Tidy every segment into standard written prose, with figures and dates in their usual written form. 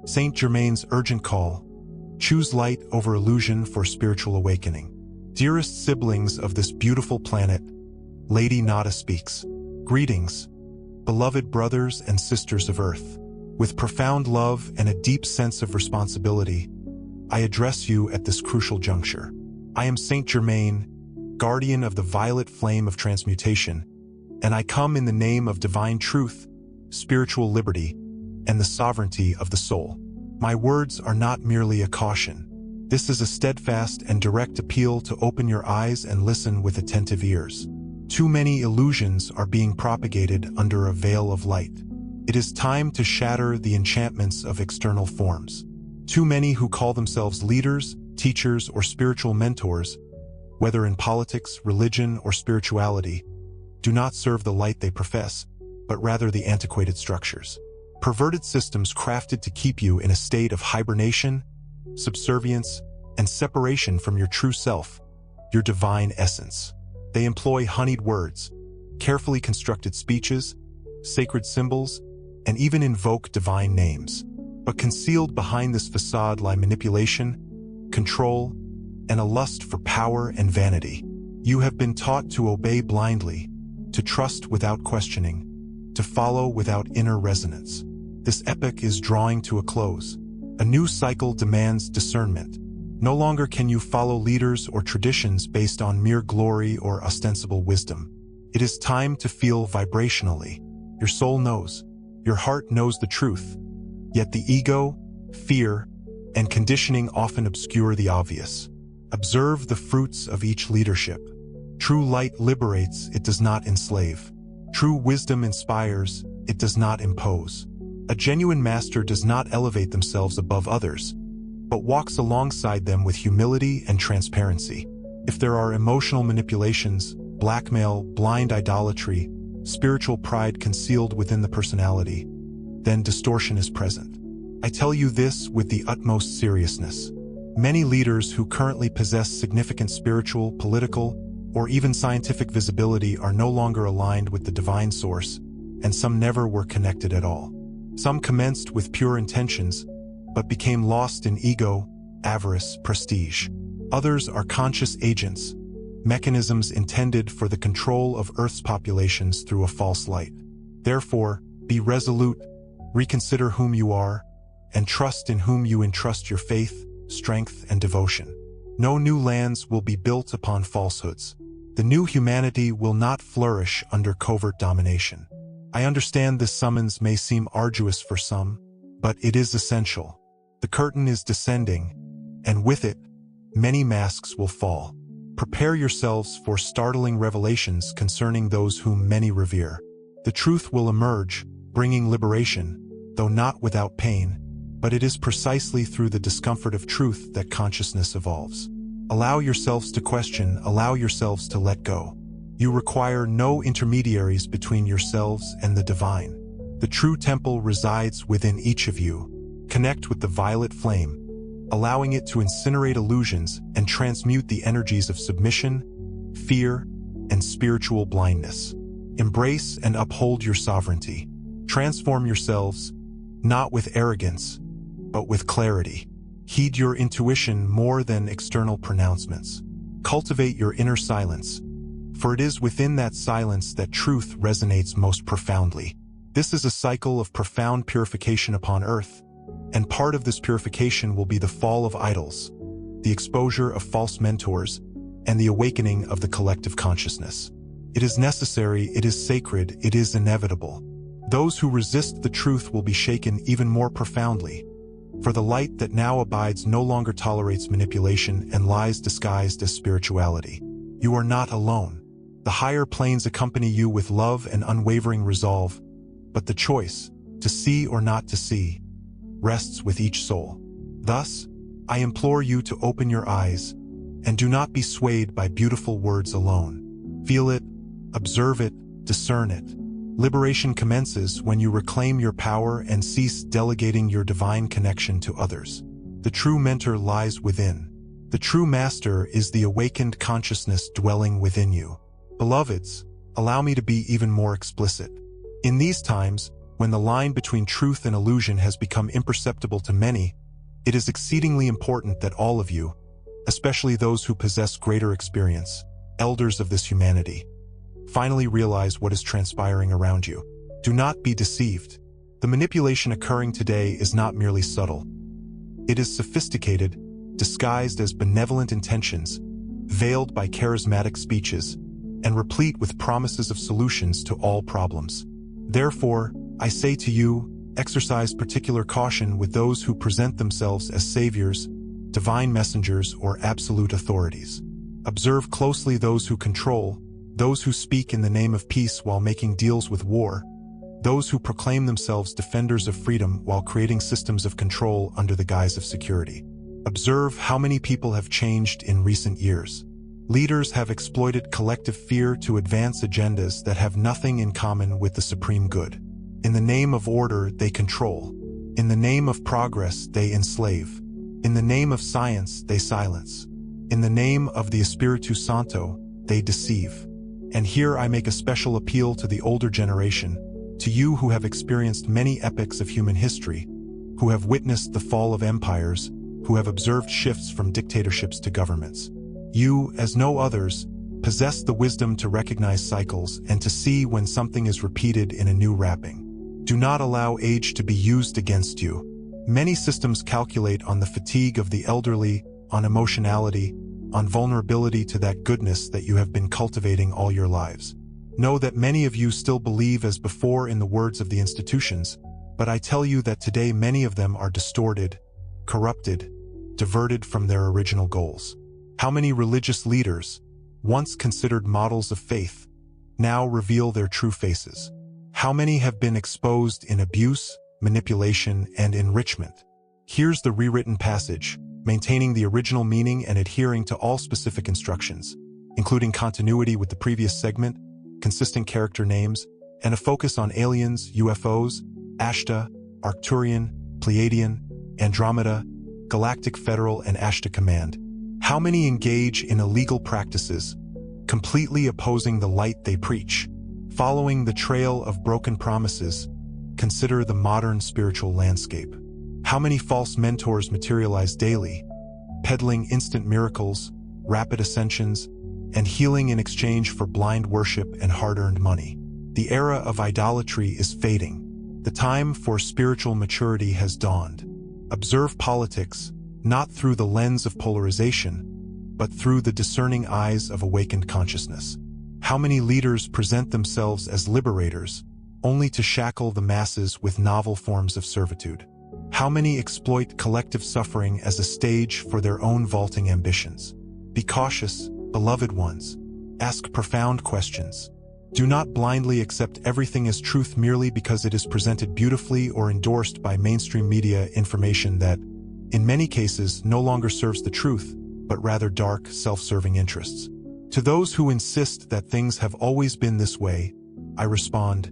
Saint Germain's urgent call. Choose light over illusion for spiritual awakening. Dearest siblings of this beautiful planet, Lady Nada speaks. Greetings, beloved brothers and sisters of Earth. With profound love and a deep sense of responsibility, I address you at this crucial juncture. I am Saint Germain, guardian of the violet flame of transmutation, and I come in the name of divine truth, spiritual liberty, and the sovereignty of the soul. My words are not merely a caution. This is a steadfast and direct appeal to open your eyes and listen with attentive ears. Too many illusions are being propagated under a veil of light. It is time to shatter the enchantments of external forms. Too many who call themselves leaders, teachers, or spiritual mentors, whether in politics, religion, or spirituality, do not serve the light they profess, but rather the antiquated structures. Perverted systems crafted to keep you in a state of hibernation, subservience, and separation from your true self, your divine essence. They employ honeyed words, carefully constructed speeches, sacred symbols, and even invoke divine names. But concealed behind this facade lie manipulation, control, and a lust for power and vanity. You have been taught to obey blindly, to trust without questioning, to follow without inner resonance. This epoch is drawing to a close. A new cycle demands discernment. No longer can you follow leaders or traditions based on mere glory or ostensible wisdom. It is time to feel vibrationally. Your soul knows. Your heart knows the truth. Yet the ego, fear, and conditioning often obscure the obvious. Observe the fruits of each leadership. True light liberates, it does not enslave. True wisdom inspires, it does not impose. A genuine master does not elevate themselves above others, but walks alongside them with humility and transparency. If there are emotional manipulations, blackmail, blind idolatry, spiritual pride concealed within the personality, then distortion is present. I tell you this with the utmost seriousness. Many leaders who currently possess significant spiritual, political, or even scientific visibility are no longer aligned with the divine source, and some never were connected at all. Some commenced with pure intentions, but became lost in ego, avarice, prestige. Others are conscious agents, mechanisms intended for the control of Earth's populations through a false light. Therefore, be resolute, reconsider whom you are, and trust in whom you entrust your faith, strength, and devotion. No new lands will be built upon falsehoods. The new humanity will not flourish under covert domination. I understand this summons may seem arduous for some, but it is essential. The curtain is descending, and with it, many masks will fall. Prepare yourselves for startling revelations concerning those whom many revere. The truth will emerge, bringing liberation, though not without pain, but it is precisely through the discomfort of truth that consciousness evolves. Allow yourselves to question, allow yourselves to let go. You require no intermediaries between yourselves and the divine. The true temple resides within each of you. Connect with the violet flame, allowing it to incinerate illusions and transmute the energies of submission, fear, and spiritual blindness. Embrace and uphold your sovereignty. Transform yourselves, not with arrogance, but with clarity. Heed your intuition more than external pronouncements. Cultivate your inner silence, for it is within that silence that truth resonates most profoundly. This is a cycle of profound purification upon Earth, and part of this purification will be the fall of idols, the exposure of false mentors, and the awakening of the collective consciousness. It is necessary, it is sacred, it is inevitable. Those who resist the truth will be shaken even more profoundly, for the light that now abides no longer tolerates manipulation and lies disguised as spirituality. You are not alone. The higher planes accompany you with love and unwavering resolve, but the choice, to see or not to see, rests with each soul. Thus, I implore you to open your eyes, and do not be swayed by beautiful words alone. Feel it, observe it, discern it. Liberation commences when you reclaim your power and cease delegating your divine connection to others. The true mentor lies within. The true master is the awakened consciousness dwelling within you. Beloveds, allow me to be even more explicit. In these times, When the line between truth and illusion has become imperceptible to many, it is exceedingly important that all of you, especially those who possess greater experience, elders of this humanity, finally realize what is transpiring around you. Do not be deceived. The manipulation occurring today is not merely subtle. It is sophisticated, disguised as benevolent intentions, veiled by charismatic speeches, and replete with promises of solutions to all problems. Therefore, I say to you, exercise particular caution with those who present themselves as saviors, divine messengers, or absolute authorities. Observe closely those who control, those who speak in the name of peace while making deals with war, those who proclaim themselves defenders of freedom while creating systems of control under the guise of security. Observe how many people have changed in recent years. Leaders have exploited collective fear to advance agendas that have nothing in common with the supreme good. In the name of order, they control. In the name of progress, they enslave. In the name of science, they silence. In the name of the Espiritu Santo, they deceive. And here I make a special appeal to the older generation, to you who have experienced many epochs of human history, who have witnessed the fall of empires, who have observed shifts from dictatorships to governments. You, as no others, possess the wisdom to recognize cycles and to see when something is repeated in a new wrapping. Do not allow age to be used against you. Many systems calculate on the fatigue of the elderly, on emotionality, on vulnerability to that goodness that you have been cultivating all your lives. Know that many of you still believe as before in the words of the institutions, but I tell you that today many of them are distorted, corrupted, diverted from their original goals. How many religious leaders, once considered models of faith, now reveal their true faces? How many have been exposed in abuse, manipulation, and enrichment? Here's the rewritten passage, maintaining the original meaning and adhering to all specific instructions, including continuity with the previous segment, consistent character names, and a focus on aliens, UFOs, Ashtar, Arcturian, Pleiadian, Andromeda, Galactic Federal, and Ashtar Command. How many engage in illegal practices, completely opposing the light they preach? Following the trail of broken promises, consider the modern spiritual landscape. How many false mentors materialize daily, peddling instant miracles, rapid ascensions, and healing in exchange for blind worship and hard-earned money? The era of idolatry is fading. The time for spiritual maturity has dawned. Observe politics, not through the lens of polarization, but through the discerning eyes of awakened consciousness. How many leaders present themselves as liberators, only to shackle the masses with novel forms of servitude? How many exploit collective suffering as a stage for their own vaulting ambitions? Be cautious, beloved ones. Ask profound questions. Do not blindly accept everything as truth merely because it is presented beautifully or endorsed by mainstream media information that, in many cases, no longer serves the truth, but rather dark, self-serving interests. To those who insist that things have always been this way, I respond,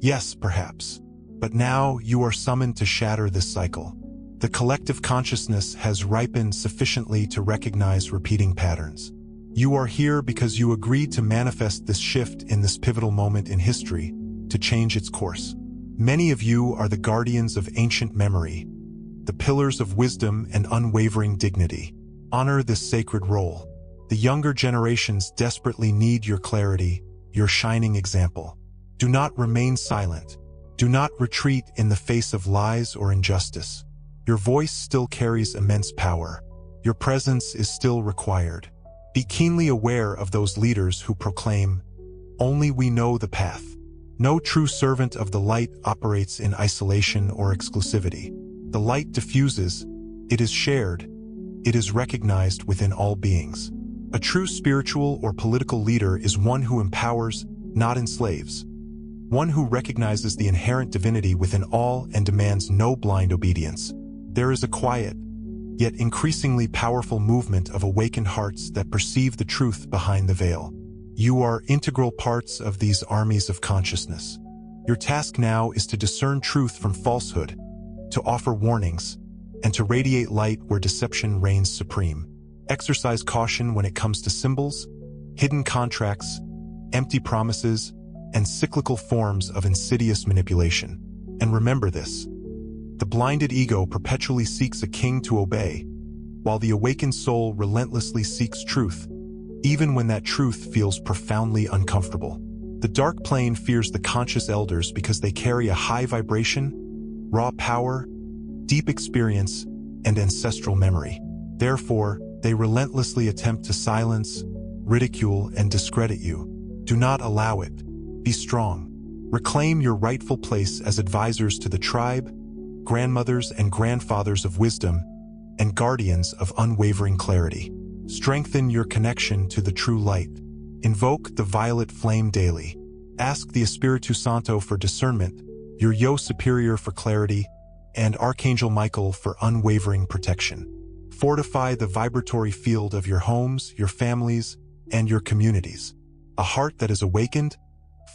yes, perhaps. But now you are summoned to shatter this cycle. The collective consciousness has ripened sufficiently to recognize repeating patterns. You are here because you agreed to manifest this shift in this pivotal moment in history, to change its course. Many of you are the guardians of ancient memory, the pillars of wisdom and unwavering dignity. Honor this sacred role. The younger generations desperately need your clarity, your shining example. Do not remain silent. Do not retreat in the face of lies or injustice. Your voice still carries immense power. Your presence is still required. Be keenly aware of those leaders who proclaim, "Only we know the path." No true servant of the light operates in isolation or exclusivity. The light diffuses, it is shared, it is recognized within all beings. A true spiritual or political leader is one who empowers, not enslaves. One who recognizes the inherent divinity within all and demands no blind obedience. There is a quiet, yet increasingly powerful movement of awakened hearts that perceive the truth behind the veil. You are integral parts of these armies of consciousness. Your task now is to discern truth from falsehood, to offer warnings, and to radiate light where deception reigns supreme. Exercise caution when it comes to symbols, hidden contracts, empty promises, and cyclical forms of insidious manipulation. And remember this: the blinded ego perpetually seeks a king to obey, while the awakened soul relentlessly seeks truth, even when that truth feels profoundly uncomfortable. The dark plane fears the conscious elders because they carry a high vibration, raw power, deep experience, and ancestral memory. Therefore, they relentlessly attempt to silence, ridicule, and discredit you. Do not allow it. Be strong. Reclaim your rightful place as advisors to the tribe, grandmothers and grandfathers of wisdom, and guardians of unwavering clarity. Strengthen your connection to the true light. Invoke the violet flame daily. Ask the Espiritu Santo for discernment, your Yo Superior for clarity, and Archangel Michael for unwavering protection. Fortify the vibratory field of your homes, your families, and your communities. A heart that is awakened,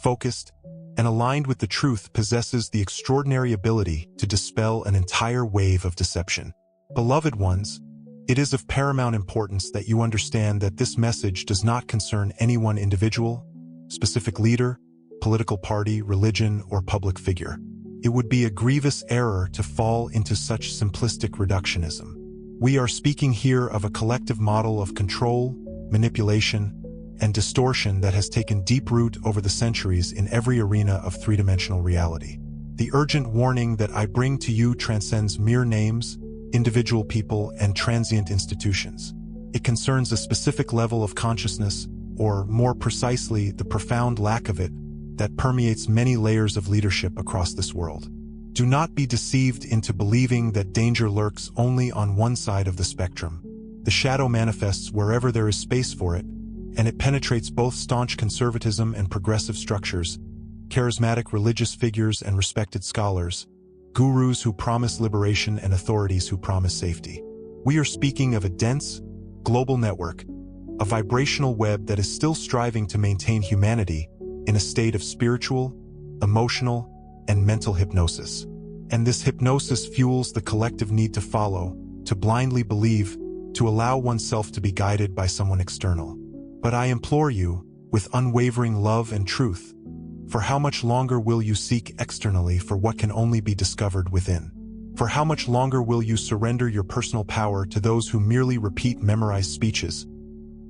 focused, and aligned with the truth possesses the extraordinary ability to dispel an entire wave of deception. Beloved ones, it is of paramount importance that you understand that this message does not concern any one individual, specific leader, political party, religion, or public figure. It would be a grievous error to fall into such simplistic reductionism. We are speaking here of a collective model of control, manipulation, and distortion that has taken deep root over the centuries in every arena of three-dimensional reality. The urgent warning that I bring to you transcends mere names, individual people, and transient institutions. It concerns a specific level of consciousness, or more precisely, the profound lack of it, that permeates many layers of leadership across this world. Do not be deceived into believing that danger lurks only on one side of the spectrum. The shadow manifests wherever there is space for it, and it penetrates both staunch conservatism and progressive structures, charismatic religious figures and respected scholars, gurus who promise liberation and authorities who promise safety. We are speaking of a dense, global network, a vibrational web that is still striving to maintain humanity in a state of spiritual, emotional, and mental hypnosis. And this hypnosis fuels the collective need to follow, to blindly believe, to allow oneself to be guided by someone external. But I implore you, with unwavering love and truth, for how much longer will you seek externally for what can only be discovered within? For how much longer will you surrender your personal power to those who merely repeat memorized speeches,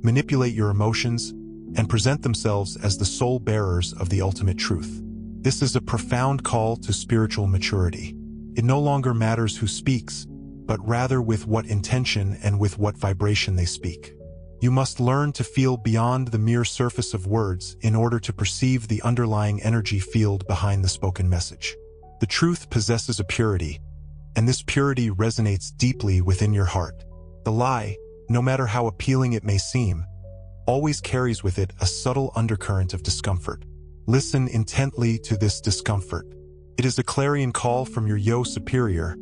manipulate your emotions, and present themselves as the sole bearers of the ultimate truth? This is a profound call to spiritual maturity. It no longer matters who speaks, but rather with what intention and with what vibration they speak. You must learn to feel beyond the mere surface of words in order to perceive the underlying energy field behind the spoken message. The truth possesses a purity, and this purity resonates deeply within your heart. The lie, no matter how appealing it may seem, always carries with it a subtle undercurrent of discomfort. Listen intently to this discomfort. It is a clarion call from your Yo Superior,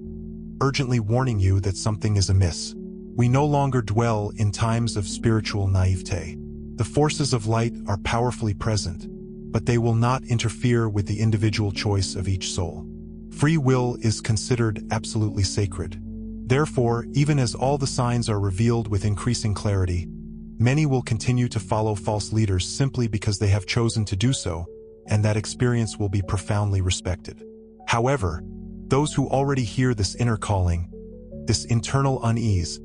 urgently warning you that something is amiss. We no longer dwell in times of spiritual naivete. The forces of light are powerfully present, but they will not interfere with the individual choice of each soul. Free will is considered absolutely sacred. Therefore, even as all the signs are revealed with increasing clarity, many will continue to follow false leaders simply because they have chosen to do so, and that experience will be profoundly respected. However, those who already hear this inner calling, this internal unease,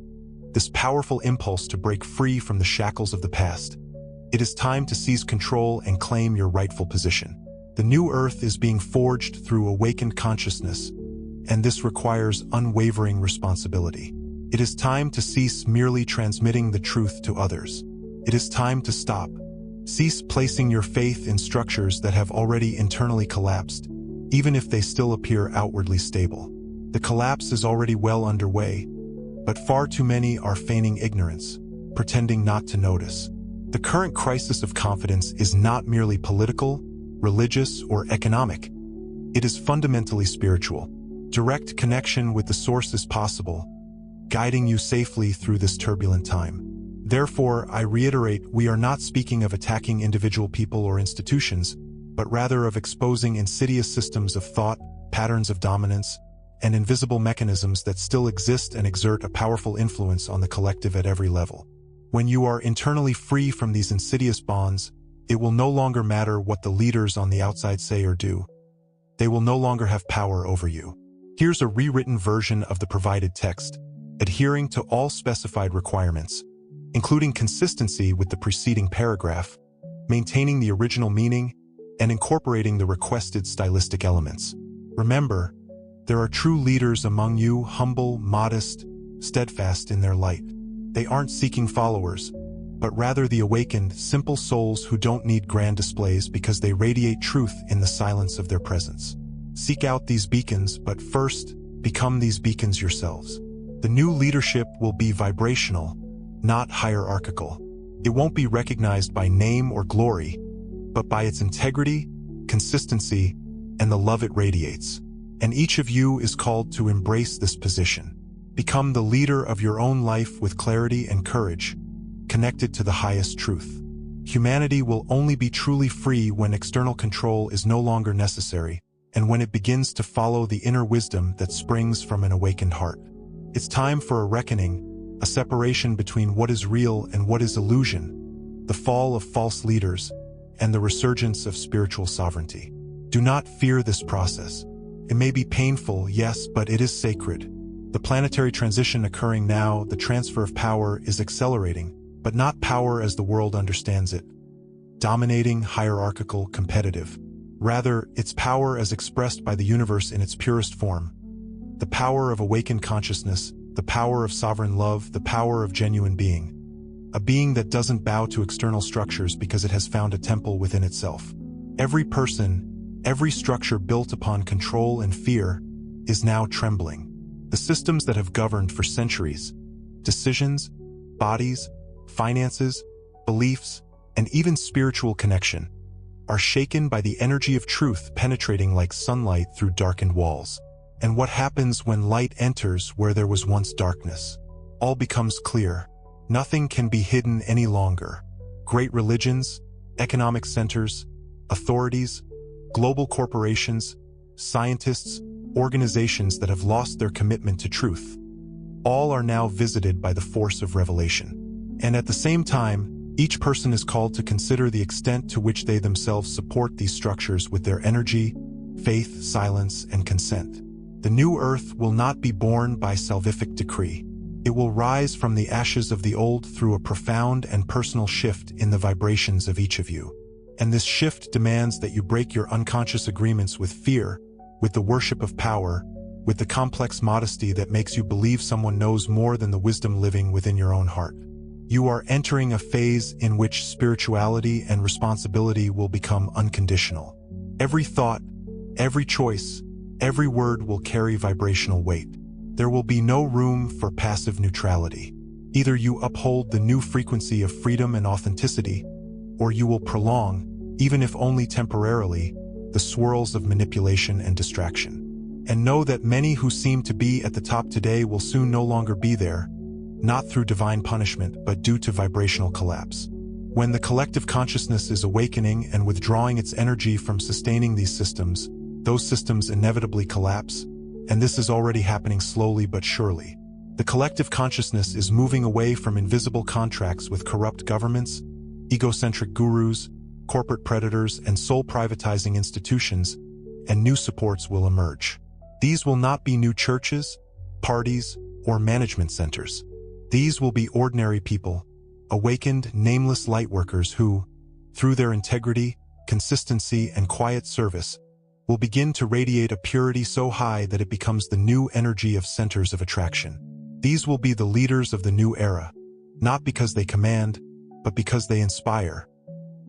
this powerful impulse to break free from the shackles of the past, it is time to seize control and claim your rightful position. The new earth is being forged through awakened consciousness, and this requires unwavering responsibility. It is time to cease merely transmitting the truth to others. It is time to stop. Cease placing your faith in structures that have already internally collapsed, even if they still appear outwardly stable. The collapse is already well underway, but far too many are feigning ignorance, pretending not to notice. The current crisis of confidence is not merely political, religious, or economic. It is fundamentally spiritual. Direct connection with the source is possible, guiding you safely through this turbulent time. Therefore, I reiterate, we are not speaking of attacking individual people or institutions, but rather of exposing insidious systems of thought, patterns of dominance, and invisible mechanisms that still exist and exert a powerful influence on the collective at every level. When you are internally free from these insidious bonds, it will no longer matter what the leaders on the outside say or do. they will no longer have power over you. Here's a rewritten version of the provided text, adhering to all specified requirements, including consistency with the preceding paragraph, maintaining the original meaning, and incorporating the requested stylistic elements. Remember, there are true leaders among you, humble, modest, steadfast in their light. They aren't seeking followers, but rather the awakened, simple souls who don't need grand displays because they radiate truth in the silence of their presence. Seek out these beacons, but first, become these beacons yourselves. The new leadership will be vibrational, not hierarchical. It won't be recognized by name or glory, but by its integrity, consistency, and the love it radiates. And each of you is called to embrace this position. Become the leader of your own life with clarity and courage, connected to the highest truth. Humanity will only be truly free when external control is no longer necessary, and when it begins to follow the inner wisdom that springs from an awakened heart. It's time for a reckoning, a separation between what is real and what is illusion, the fall of false leaders, and the resurgence of spiritual sovereignty. Do not fear this process. It may be painful, yes, but it is sacred. The planetary transition occurring now, the transfer of power, is accelerating, but not power as the world understands it, dominating, hierarchical, competitive. Rather, it's power as expressed by the universe in its purest form. The power of awakened consciousness, the power of sovereign love, the power of genuine being. A being that doesn't bow to external structures because it has found a temple within itself. Every person, every structure built upon control and fear, is now trembling. The systems that have governed for centuries, decisions, bodies, finances, beliefs, and even spiritual connection, are shaken by the energy of truth penetrating like sunlight through darkened walls. And what happens when light enters where there was once darkness? All becomes clear. Nothing can be hidden any longer. Great religions, economic centers, authorities, global corporations, scientists, organizations that have lost their commitment to truth, all are now visited by the force of revelation. And at the same time, each person is called to consider the extent to which they themselves support these structures with their energy, faith, silence, and consent. The new earth will not be born by salvific decree. It will rise from the ashes of the old through a profound and personal shift in the vibrations of each of you. And this shift demands that you break your unconscious agreements with fear, with the worship of power, with the complex modesty that makes you believe someone knows more than the wisdom living within your own heart. You are entering a phase in which spirituality and responsibility will become unconditional. Every thought, every choice, every word will carry vibrational weight. There will be no room for passive neutrality. Either you uphold the new frequency of freedom and authenticity, or you will prolong, even if only temporarily, the swirls of manipulation and distraction. And know that many who seem to be at the top today will soon no longer be there, not through divine punishment, but due to vibrational collapse. When the collective consciousness is awakening and withdrawing its energy from sustaining these systems, those systems inevitably collapse, and this is already happening slowly but surely. The collective consciousness is moving away from invisible contracts with corrupt governments, egocentric gurus, corporate predators, and soul-privatizing institutions, and new supports will emerge. These will not be new churches, parties, or management centers. These will be ordinary people, awakened, nameless lightworkers who, through their integrity, consistency, and quiet service, will begin to radiate a purity so high that it becomes the new energy of centers of attraction. These will be the leaders of the new era, not because they command, but because they inspire.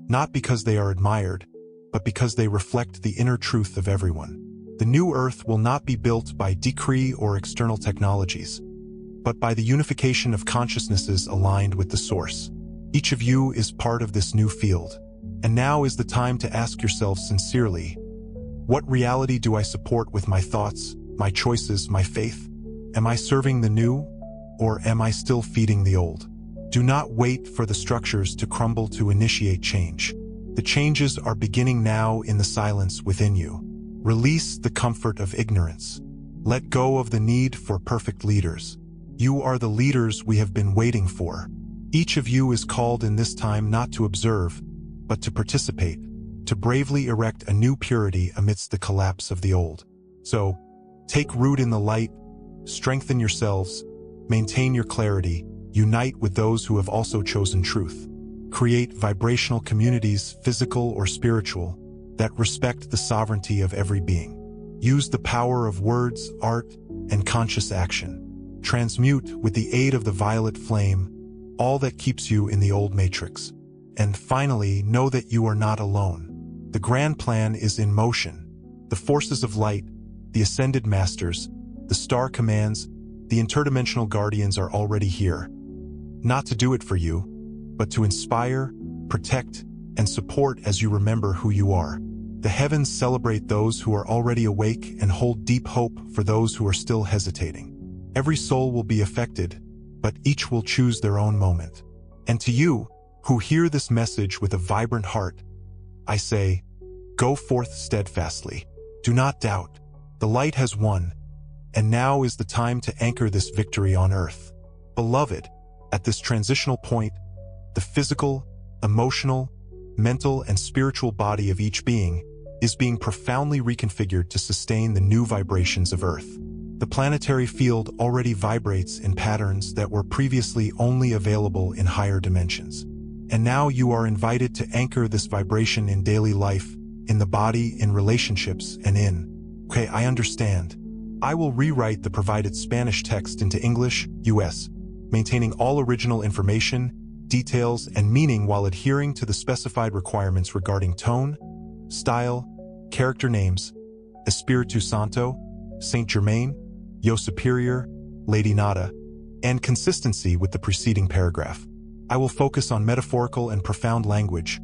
Not because they are admired, but because they reflect the inner truth of everyone. The new earth will not be built by decree or external technologies, but by the unification of consciousnesses aligned with the source. Each of you is part of this new field, and now is the time to ask yourself sincerely, what reality do I support with my thoughts, my choices, my faith? Am I serving the new, or am I still feeding the old? Do not wait for the structures to crumble to initiate change. The changes are beginning now in the silence within you. Release the comfort of ignorance. Let go of the need for perfect leaders. You are the leaders we have been waiting for. Each of you is called in this time not to observe, but to participate, to bravely erect a new purity amidst the collapse of the old. So, take root in the light, strengthen yourselves, maintain your clarity, unite with those who have also chosen truth. Create vibrational communities, physical or spiritual, that respect the sovereignty of every being. Use the power of words, art, and conscious action. Transmute, with the aid of the violet flame, all that keeps you in the old matrix. And finally, know that you are not alone. The grand plan is in motion. The forces of light, the ascended masters, the star commands, the interdimensional guardians are already here. Not to do it for you, but to inspire, protect, and support as you remember who you are. The heavens celebrate those who are already awake and hold deep hope for those who are still hesitating. Every soul will be affected, but each will choose their own moment. And to you, who hear this message with a vibrant heart, I say, go forth steadfastly. Do not doubt. The light has won, and now is the time to anchor this victory on earth. Beloved, at this transitional point, the physical, emotional, mental, and spiritual body of each being is being profoundly reconfigured to sustain the new vibrations of Earth. The planetary field already vibrates in patterns that were previously only available in higher dimensions. And now you are invited to anchor this vibration in daily life, in the body, in relationships, and in... Okay, I understand. I will rewrite the provided Spanish text into English, US, maintaining all original information, details, and meaning while adhering to the specified requirements regarding tone, style, character names, Espiritu Santo, Saint Germain, Yo Superior, Lady Nada, and consistency with the preceding paragraph. I will focus on metaphorical and profound language,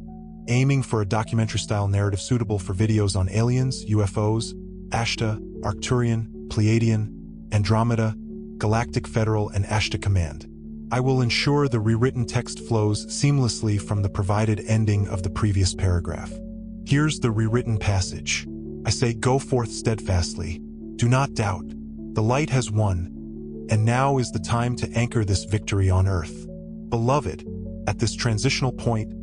aiming for a documentary-style narrative suitable for videos on aliens, UFOs, Ashtar, Arcturian, Pleiadian, Andromeda, Galactic Federal, and Ashtar Command. I will ensure the rewritten text flows seamlessly from the provided ending of the previous paragraph. Here's the rewritten passage. I say, go forth steadfastly. Do not doubt. The light has won, and now is the time to anchor this victory on earth. Beloved, at this transitional point,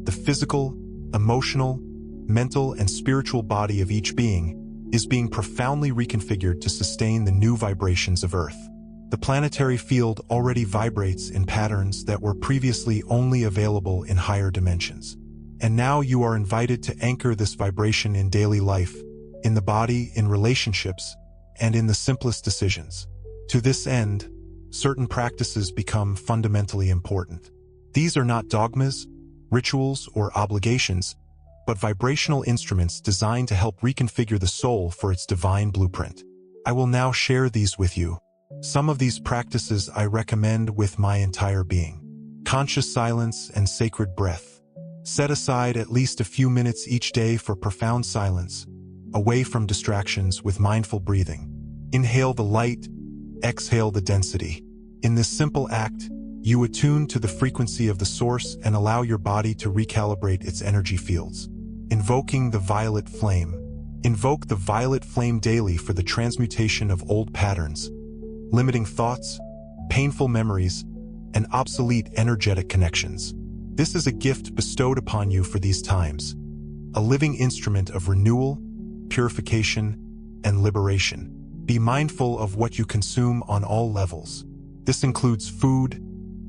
the physical, emotional, mental, and spiritual body of each being is being profoundly reconfigured to sustain the new vibrations of Earth. The planetary field already vibrates in patterns that were previously only available in higher dimensions. And now you are invited to anchor this vibration in daily life, in the body, in relationships, and in the simplest decisions. To this end, certain practices become fundamentally important. These are not dogmas, rituals, or obligations, but vibrational instruments designed to help reconfigure the soul for its divine blueprint. I will now share these with you. Some of these practices I recommend with my entire being. Conscious silence and sacred breath. Set aside at least a few minutes each day for profound silence, away from distractions with mindful breathing. Inhale the light, exhale the density. In this simple act, you attune to the frequency of the source and allow your body to recalibrate its energy fields. Invoking the violet flame. Invoke the violet flame daily for the transmutation of old patterns, limiting thoughts, painful memories, and obsolete energetic connections. This is a gift bestowed upon you for these times, a living instrument of renewal, purification, and liberation. Be mindful of what you consume on all levels. This includes food,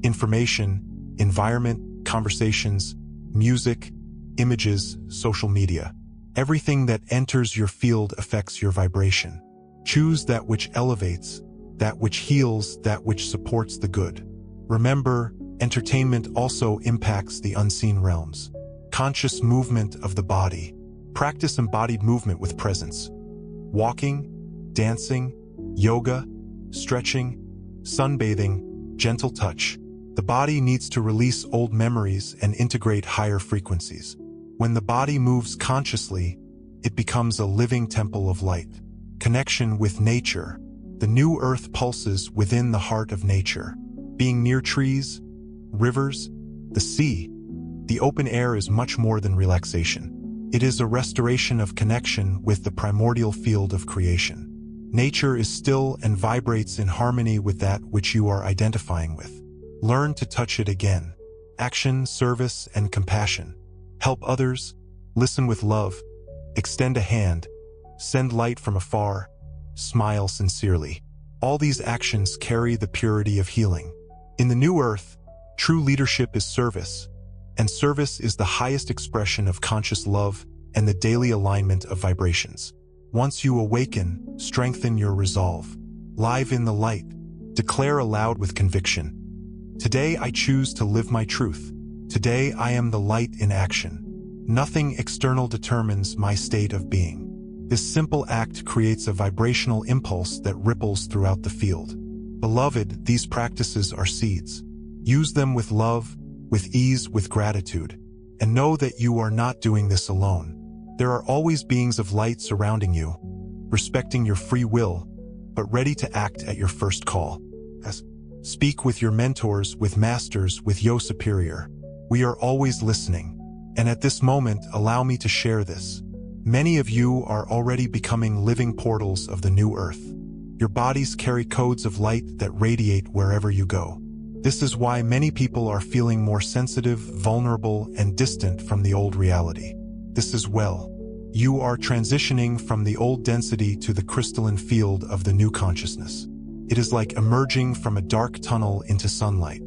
information, environment, conversations, music, images, social media. Everything that enters your field affects your vibration. Choose that which elevates, that which heals, that which supports the good. Remember, entertainment also impacts the unseen realms. Conscious movement of the body. Practice embodied movement with presence. Walking, dancing, yoga, stretching, sunbathing, gentle touch. The body needs to release old memories and integrate higher frequencies. When the body moves consciously, it becomes a living temple of light. Connection with nature. The new earth pulses within the heart of nature. Being near trees, rivers, the sea, the open air is much more than relaxation. It is a restoration of connection with the primordial field of creation. Nature is still and vibrates in harmony with that which you are identifying with. Learn to touch it again. Action, service, and compassion. Help others, listen with love, extend a hand, send light from afar, smile sincerely. All these actions carry the purity of healing. In the new earth, true leadership is service, and service is the highest expression of conscious love and the daily alignment of vibrations. Once you awaken, strengthen your resolve. Live in the light, declare aloud with conviction. Today I choose to live my truth. Today I am the light in action. Nothing external determines my state of being. This simple act creates a vibrational impulse that ripples throughout the field. Beloved, these practices are seeds. Use them with love, with ease, with gratitude, and know that you are not doing this alone. There are always beings of light surrounding you, respecting your free will, but ready to act at your first call. Speak with your mentors, with masters, with your superior. We are always listening, and at this moment, allow me to share this. Many of you are already becoming living portals of the new earth. Your bodies carry codes of light that radiate wherever you go. This is why many people are feeling more sensitive, vulnerable, and distant from the old reality. This is well. You are transitioning from the old density to the crystalline field of the new consciousness. It is like emerging from a dark tunnel into sunlight.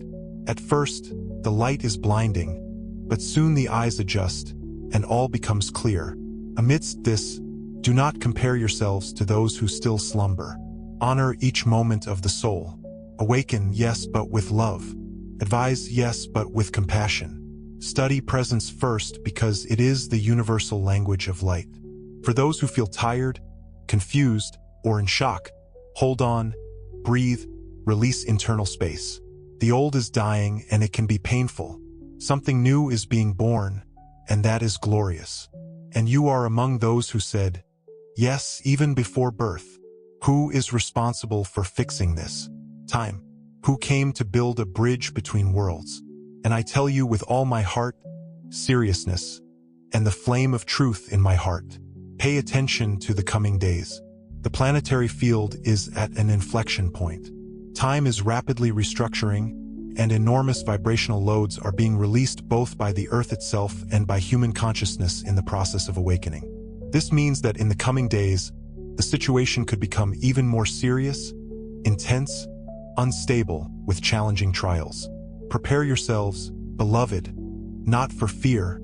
At first, the light is blinding, but soon the eyes adjust, and all becomes clear. Amidst this, do not compare yourselves to those who still slumber. Honor each moment of the soul. Awaken, yes, but with love. Advise, yes, but with compassion. Study presence first because it is the universal language of light. For those who feel tired, confused, or in shock, hold on, breathe, release internal space. The old is dying and it can be painful. Something new is being born, and that is glorious. And you are among those who said, yes, even before birth. Who is responsible for fixing this? Time. Who came to build a bridge between worlds? And I tell you with all my heart, seriousness, and the flame of truth in my heart, pay attention to the coming days. The planetary field is at an inflection point. Time is rapidly restructuring, and enormous vibrational loads are being released both by the Earth itself and by human consciousness in the process of awakening. This means that in the coming days, the situation could become even more serious, intense, unstable, with challenging trials. Prepare yourselves, beloved, not for fear,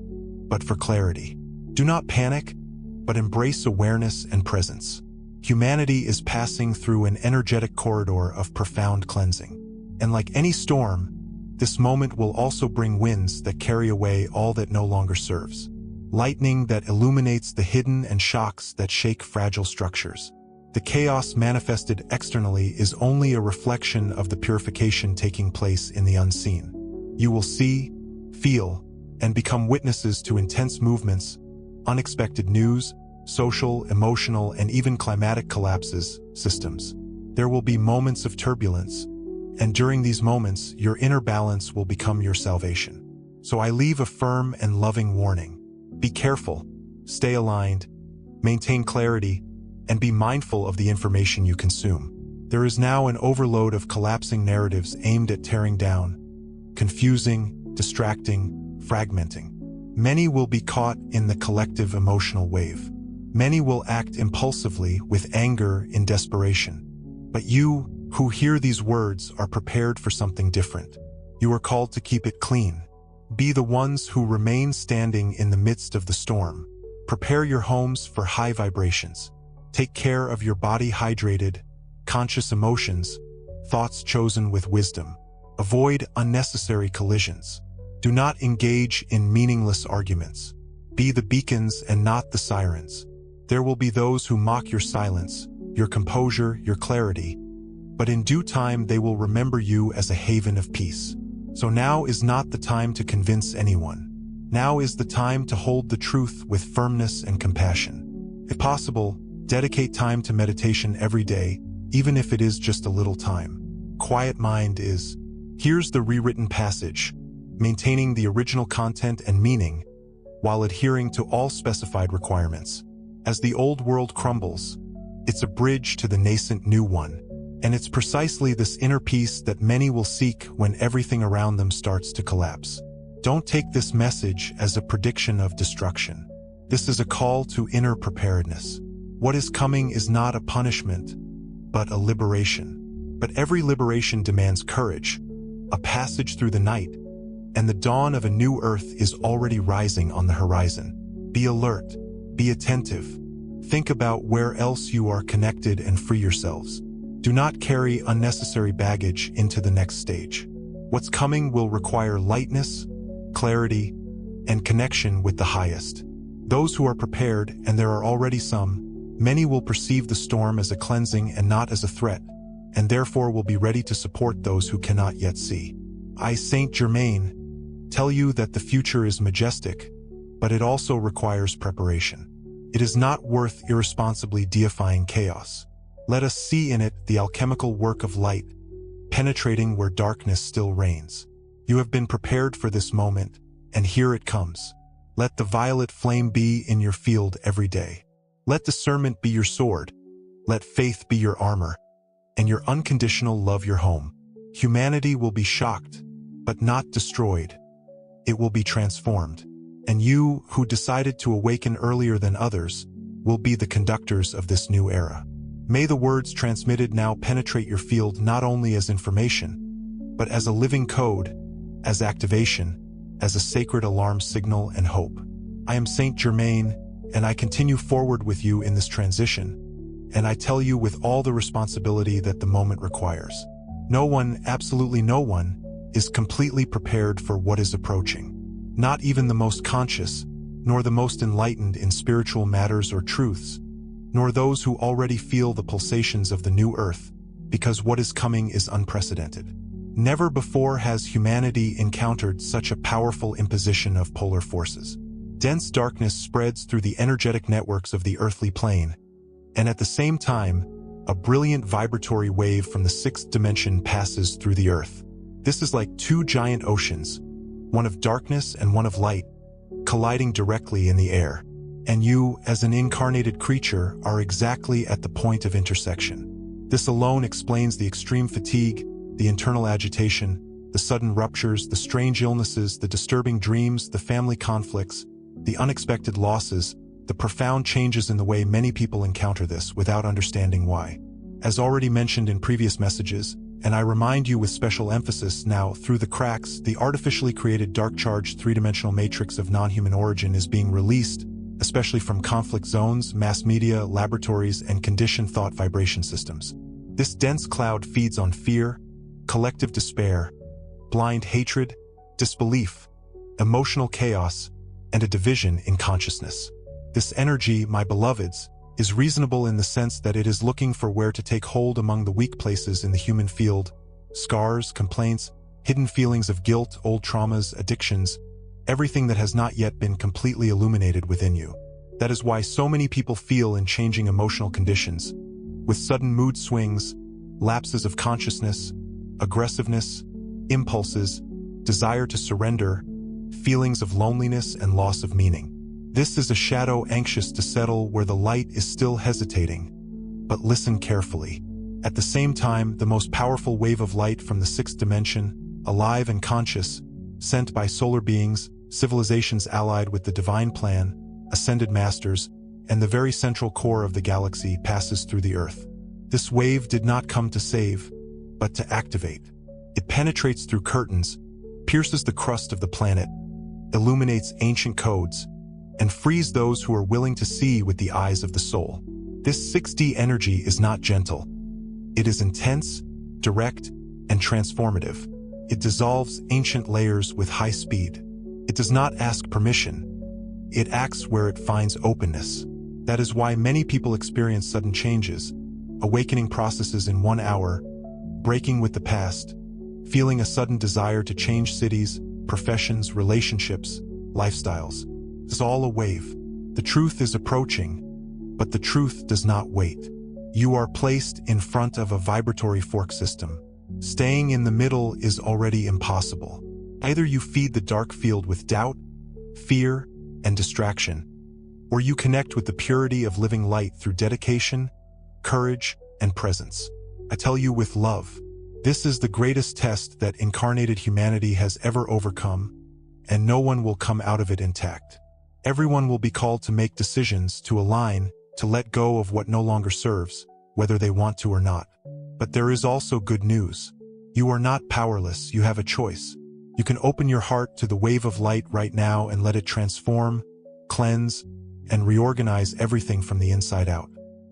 but for clarity. Do not panic, but embrace awareness and presence. Humanity is passing through an energetic corridor of profound cleansing. And like any storm, this moment will also bring winds that carry away all that no longer serves. Lightning that illuminates the hidden and shocks that shake fragile structures. The chaos manifested externally is only a reflection of the purification taking place in the unseen. You will see, feel, and become witnesses to intense movements, unexpected news, social, emotional, and even climatic collapses, systems. There will be moments of turbulence, and during these moments, your inner balance will become your salvation. So I leave a firm and loving warning. Be careful, stay aligned, maintain clarity, and be mindful of the information you consume. There is now an overload of collapsing narratives aimed at tearing down, confusing, distracting, fragmenting. Many will be caught in the collective emotional wave. Many will act impulsively with anger in desperation. But you, who hear these words, are prepared for something different. You are called to keep it clean. Be the ones who remain standing in the midst of the storm. Prepare your homes for high vibrations. Take care of your body hydrated, conscious emotions, thoughts chosen with wisdom. Avoid unnecessary collisions. Do not engage in meaningless arguments. Be the beacons and not the sirens. There will be those who mock your silence, your composure, your clarity, but in due time they will remember you as a haven of peace. So now is not the time to convince anyone. Now is the time to hold the truth with firmness and compassion. If possible, dedicate time to meditation every day, even if it is just a little time. Quiet mind is. Here's the rewritten passage, maintaining the original content and meaning, while adhering to all specified requirements. As the old world crumbles, it's a bridge to the nascent new one, and it's precisely this inner peace that many will seek when everything around them starts to collapse. Don't take this message as a prediction of destruction. This is a call to inner preparedness. What is coming is not a punishment, but a liberation. But every liberation demands courage, a passage through the night, and the dawn of a new earth is already rising on the horizon. Be alert, be attentive. Think about where else you are connected and free yourselves. Do not carry unnecessary baggage into the next stage. What's coming will require lightness, clarity, and connection with the highest. Those who are prepared, and there are already some, many will perceive the storm as a cleansing and not as a threat, and therefore will be ready to support those who cannot yet see. I, Saint Germain, tell you that the future is majestic, but it also requires preparation. It is not worth irresponsibly deifying chaos. Let us see in it the alchemical work of light, penetrating where darkness still reigns. You have been prepared for this moment, and here it comes. Let the violet flame be in your field every day. Let discernment be your sword. Let faith be your armor, and your unconditional love your home. Humanity will be shocked, but not destroyed. It will be transformed. And you, who decided to awaken earlier than others, will be the conductors of this new era. May the words transmitted now penetrate your field not only as information, but as a living code, as activation, as a sacred alarm signal and hope. I am Saint Germain, and I continue forward with you in this transition, and I tell you with all the responsibility that the moment requires. No one, absolutely no one, is completely prepared for what is approaching. Not even the most conscious, nor the most enlightened in spiritual matters or truths, nor those who already feel the pulsations of the new earth, because what is coming is unprecedented. Never before has humanity encountered such a powerful imposition of polar forces. Dense darkness spreads through the energetic networks of the earthly plane, and at the same time, a brilliant vibratory wave from the sixth dimension passes through the earth. This is like two giant oceans, one of darkness and one of light, colliding directly in the air. And you, as an incarnated creature, are exactly at the point of intersection. This alone explains the extreme fatigue, the internal agitation, the sudden ruptures, the strange illnesses, the disturbing dreams, the family conflicts, the unexpected losses, the profound changes in the way many people encounter this without understanding why. As already mentioned in previous messages, and I remind you with special emphasis now, through the cracks, the artificially created dark-charged three-dimensional matrix of non-human origin is being released, especially from conflict zones, mass media, laboratories, and conditioned thought vibration systems. This dense cloud feeds on fear, collective despair, blind hatred, disbelief, emotional chaos, and a division in consciousness. This energy, my beloveds, is reasonable in the sense that it is looking for where to take hold among the weak places in the human field: scars, complaints, hidden feelings of guilt, old traumas, addictions, everything that has not yet been completely illuminated within you. That is why so many people feel in changing emotional conditions, with sudden mood swings, lapses of consciousness, aggressiveness, impulses, desire to surrender, feelings of loneliness and loss of meaning. This is a shadow anxious to settle where the light is still hesitating. But listen carefully. At the same time, the most powerful wave of light from the sixth dimension, alive and conscious, sent by solar beings, civilizations allied with the divine plan, ascended masters, and the very central core of the galaxy, passes through the earth. This wave did not come to save, but to activate. It penetrates through curtains, pierces the crust of the planet, illuminates ancient codes, and frees those who are willing to see with the eyes of the soul. This 6D energy is not gentle. It is intense, direct, and transformative. It dissolves ancient layers with high speed. It does not ask permission. It acts where it finds openness. That is why many people experience sudden changes, awakening processes in 1 hour, breaking with the past, feeling a sudden desire to change cities, professions, relationships, lifestyles. It's all a wave. The truth is approaching, but the truth does not wait. You are placed in front of a vibratory fork system. Staying in the middle is already impossible. Either you feed the dark field with doubt, fear, and distraction, or you connect with the purity of living light through dedication, courage, and presence. I tell you with love, this is the greatest test that incarnated humanity has ever overcome, and no one will come out of it intact. Everyone will be called to make decisions, to align, to let go of what no longer serves, whether they want to or not. But there is also good news. You are not powerless, you have a choice. You can open your heart to the wave of light right now and let it transform, cleanse, and reorganize everything from the inside out.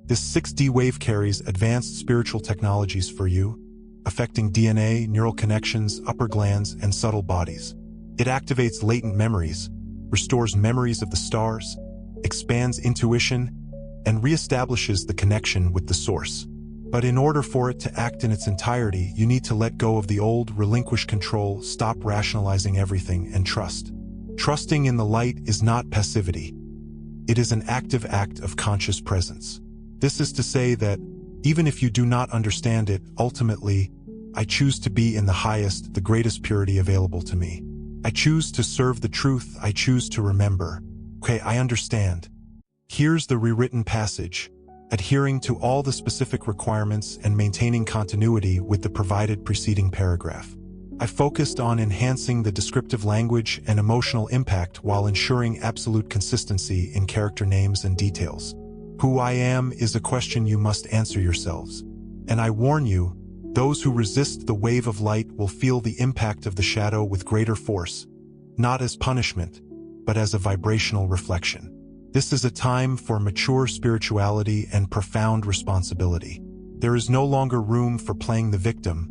This 6D wave carries advanced spiritual technologies for you, affecting DNA, neural connections, upper glands, and subtle bodies. It activates latent memories, restores memories of the stars, expands intuition, and reestablishes the connection with the source. But in order for it to act in its entirety, you need to let go of the old, relinquish control, stop rationalizing everything, and trust. Trusting in the light is not passivity. It is an active act of conscious presence. This is to say that, even if you do not understand it, ultimately, I choose to be in the highest, the greatest purity available to me. I choose to serve the truth, I choose to remember. Okay, I understand. Here's the rewritten passage, adhering to all the specific requirements and maintaining continuity with the provided preceding paragraph. I focused on enhancing the descriptive language and emotional impact while ensuring absolute consistency in character names and details. Who I am is a question you must answer yourselves. And I warn you, those who resist the wave of light will feel the impact of the shadow with greater force, not as punishment, but as a vibrational reflection. This is a time for mature spirituality and profound responsibility. There is no longer room for playing the victim,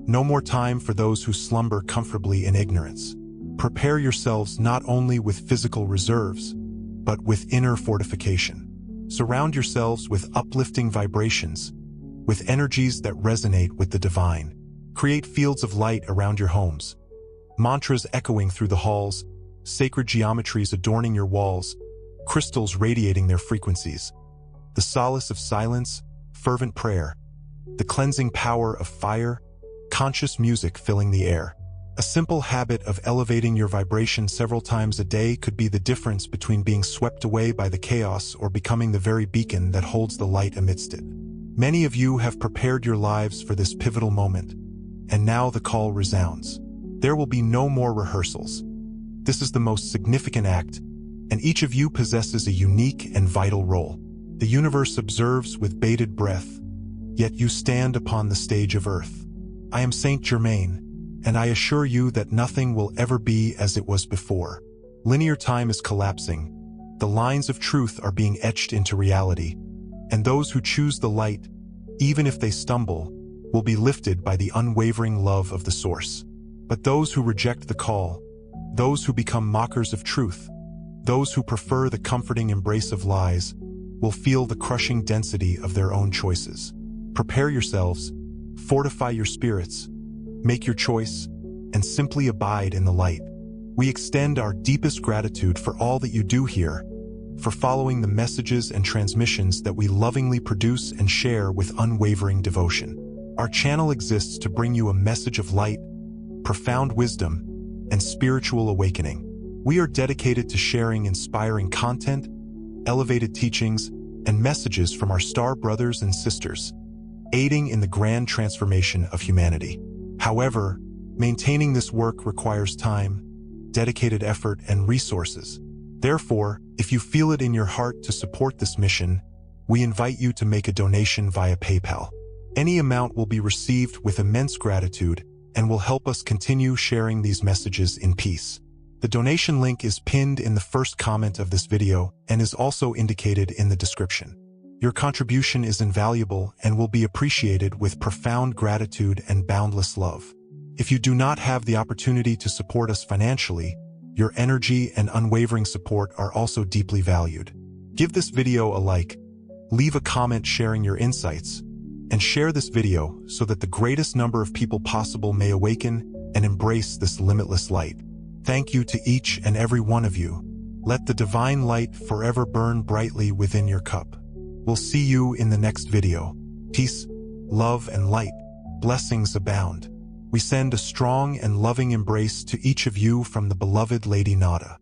no more time for those who slumber comfortably in ignorance. Prepare yourselves not only with physical reserves, but with inner fortification. Surround yourselves with uplifting vibrations, with energies that resonate with the divine. Create fields of light around your homes, mantras echoing through the halls, sacred geometries adorning your walls, crystals radiating their frequencies, the solace of silence, fervent prayer, the cleansing power of fire, conscious music filling the air. A simple habit of elevating your vibration several times a day could be the difference between being swept away by the chaos or becoming the very beacon that holds the light amidst it. Many of you have prepared your lives for this pivotal moment, and now the call resounds. There will be no more rehearsals. This is the most significant act, and each of you possesses a unique and vital role. The universe observes with bated breath, yet you stand upon the stage of Earth. I am Saint Germain, and I assure you that nothing will ever be as it was before. Linear time is collapsing. The lines of truth are being etched into reality, and those who choose the light, even if they stumble, will be lifted by the unwavering love of the source. But those who reject the call, those who become mockers of truth, those who prefer the comforting embrace of lies, will feel the crushing density of their own choices. Prepare yourselves, fortify your spirits, make your choice, and simply abide in the light. We extend our deepest gratitude for all that you do here, for following the messages and transmissions that we lovingly produce and share with unwavering devotion. Our channel exists to bring you a message of light, profound wisdom, and spiritual awakening. We are dedicated to sharing inspiring content, elevated teachings, and messages from our star brothers and sisters, aiding in the grand transformation of humanity. However, maintaining this work requires time, dedicated effort, and resources. Therefore, if you feel it in your heart to support this mission, we invite you to make a donation via PayPal. Any amount will be received with immense gratitude and will help us continue sharing these messages in peace. The donation link is pinned in the first comment of this video and is also indicated in the description. Your contribution is invaluable and will be appreciated with profound gratitude and boundless love. If you do not have the opportunity to support us financially, your energy and unwavering support are also deeply valued. Give this video a like, leave a comment sharing your insights, and share this video so that the greatest number of people possible may awaken and embrace this limitless light. Thank you to each and every one of you. Let the divine light forever burn brightly within your cup. We'll see you in the next video. Peace, love, and light. Blessings abound. We send a strong and loving embrace to each of you from the beloved Lady Nada.